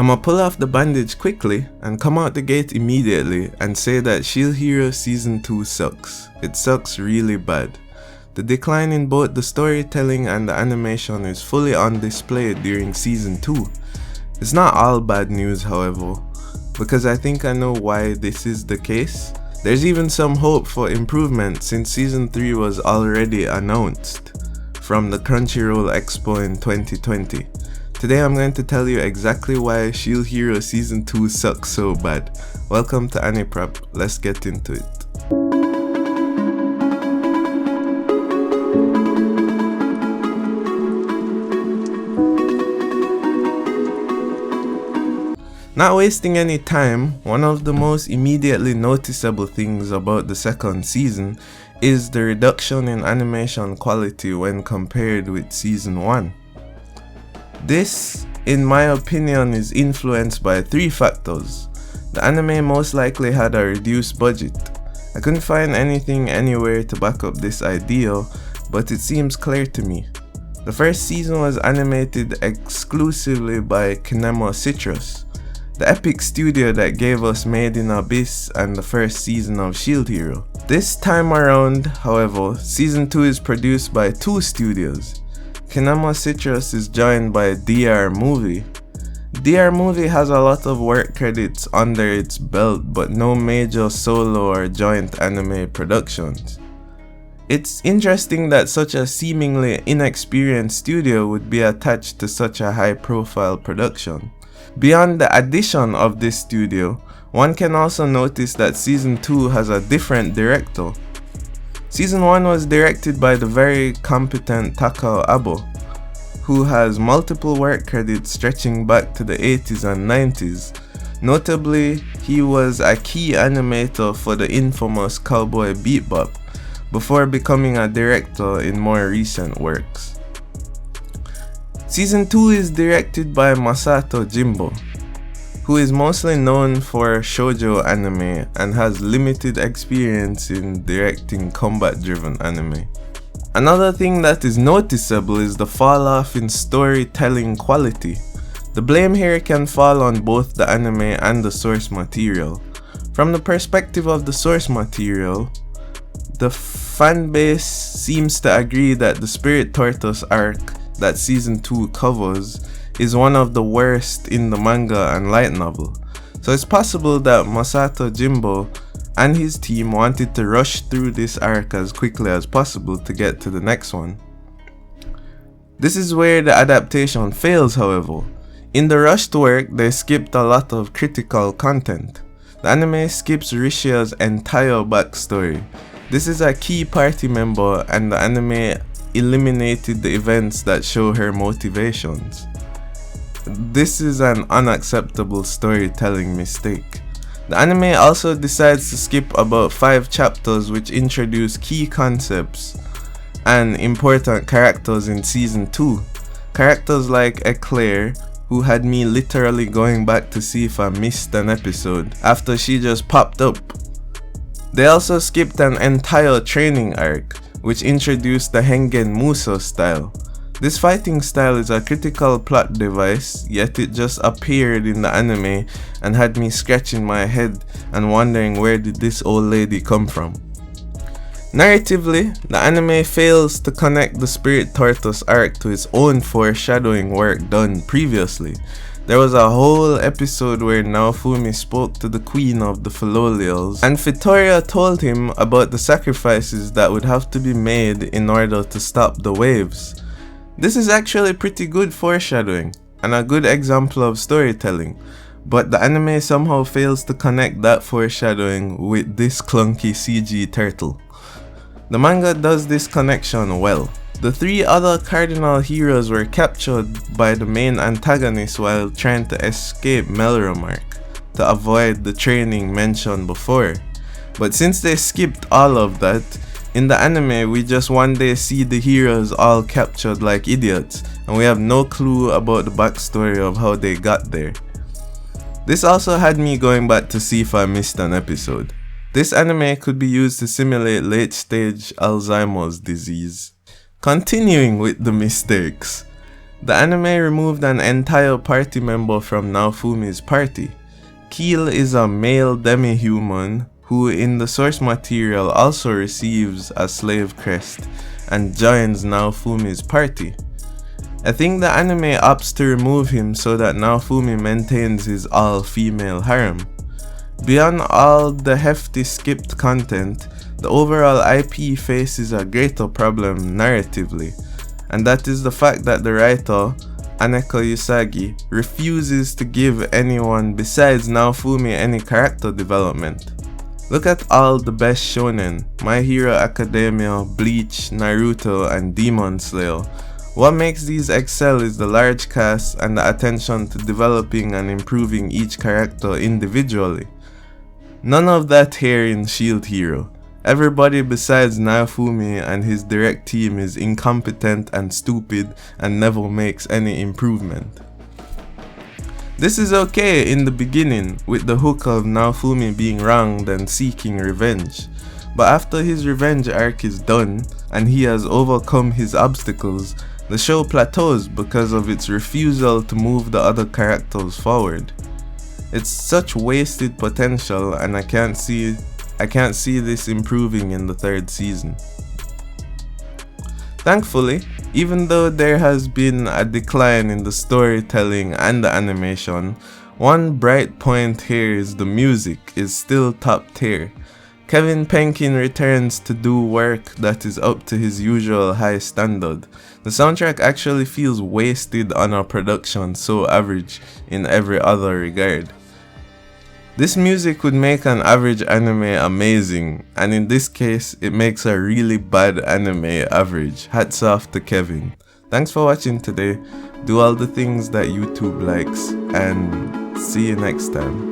I'ma pull off the bandage quickly and come out the gate immediately and say that Shield Hero Season 2 sucks. It sucks really bad. The decline in both the storytelling and the animation is fully on display during Season 2. It's not all bad news, however, because I think I know why this is the case. There's even some hope for improvement since Season 3 was already announced from the Crunchyroll Expo in 2020. Today I'm going to tell you exactly why Shield Hero Season 2 sucks so bad. Welcome to AniPrep, let's get into it. Not wasting any time, one of the most immediately noticeable things about the second season is the reduction in animation quality when compared with Season 1. This, in my opinion, is influenced by three factors. The anime most likely had a reduced budget. I couldn't find anything anywhere to back up this idea, but it seems clear to me. The first season was animated exclusively by Kinema Citrus, the epic studio that gave us Made in Abyss and the first season of Shield Hero. This time around, however, Season 2 is produced by two studios. Kinema Citrus is joined by DR Movie. DR Movie has a lot of work credits under its belt but no major solo or joint anime productions. It's interesting that such a seemingly inexperienced studio would be attached to such a high-profile production. Beyond the addition of this studio, one can also notice that Season 2 has a different director. Season 1 was directed by the very competent Takao Abo, who has multiple work credits stretching back to the 80s and 90s. Notably, he was a key animator for the infamous Cowboy Bebop, before becoming a director in more recent works. Season 2 is directed by Masato Jimbo, who is mostly known for shoujo anime and has limited experience in directing combat-driven anime. Another thing that is noticeable is the fall off in storytelling quality. The blame here can fall on both the anime and the source material. From the perspective of the source material, the fanbase seems to agree that the Spirit Tortoise arc that Season 2 covers is one of the worst in the manga and light novel. So it's possible that Masato Jimbo and his team wanted to rush through this arc as quickly as possible to get to the next one. This is where the adaptation fails, however. In the rushed work, they skipped a lot of critical content. The anime skips Rishia's entire backstory. This is a key party member and the anime eliminated the events that show her motivations. This is an unacceptable storytelling mistake. The anime also decides to skip about 5 chapters which introduce key concepts and important characters in Season 2. Characters like Eclair, who had me literally going back to see if I missed an episode after she just popped up. They also skipped an entire training arc, which introduced the Hengen Muso style. This fighting style is a critical plot device, yet it just appeared in the anime and had me scratching my head and wondering where did this old lady come from. Narratively, the anime fails to connect the Spirit Tortoise arc to its own foreshadowing work done previously. There was a whole episode where Naofumi spoke to the queen of the Philolials, and Fitoria told him about the sacrifices that would have to be made in order to stop the waves. This is actually pretty good foreshadowing, and a good example of storytelling, but the anime somehow fails to connect that foreshadowing with this clunky CG turtle. The manga does this connection well. The 3 other cardinal heroes were captured by the main antagonist while trying to escape Melromark to avoid the training mentioned before. But since they skipped all of that, in the anime we just one day see the heroes all captured like idiots and we have no clue about the backstory of how they got there. This also had me going back to see if I missed an episode. This anime could be used to simulate late stage Alzheimer's disease. Continuing with the mistakes. The anime removed an entire party member from Naofumi's party. Keel is a male demi-human who in the source material also receives a slave crest and joins Naofumi's party. I think the anime opts to remove him so that Naofumi maintains his all-female harem. Beyond all the hefty skipped content, the overall IP faces a greater problem narratively, and that is the fact that the writer, Aneko Usagi, refuses to give anyone besides Naofumi any character development. Look at all the best shonen, My Hero Academia, Bleach, Naruto, and Demon Slayer. What makes these excel is the large cast and the attention to developing and improving each character individually. None of that here in Shield Hero. Everybody besides Naofumi and his direct team is incompetent and stupid and never makes any improvement. This is okay in the beginning with the hook of Naofumi being wronged and seeking revenge, but after his revenge arc is done and he has overcome his obstacles, the show plateaus because of its refusal to move the other characters forward. It's such wasted potential and I can't see this improving in the third season. Thankfully, even though there has been a decline in the storytelling and the animation, one bright point here is the music is still top tier. Kevin Penkin returns to do work that is up to his usual high standard. The soundtrack actually feels wasted on a production so average in every other regard. This music would make an average anime amazing, and in this case, it makes a really bad anime average. Hats off to Kevin. Thanks for watching today. Do all the things that YouTube likes, and see you next time.